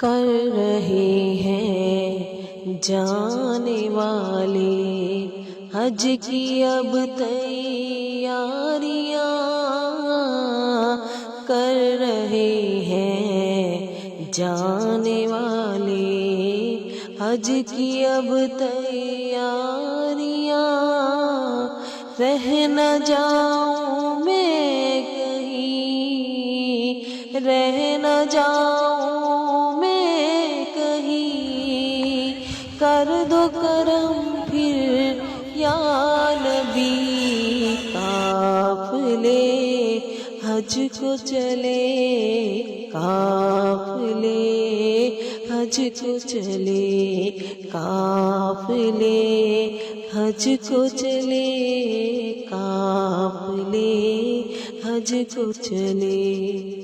کر رہے ہیں جانے والے حج کی اب تیاریاں، کر رہے ہیں جانے والے حج کی اب تیاریاں، رہ نہ جاؤں میں کہیں، رہ نہ جاؤں میں کہیں، کر دو کرم پھر یا نبی، قافلے حج کو چلے، قافلے حج کو چلے، قافلے حج کو چلے، قافلے حج کو چلے۔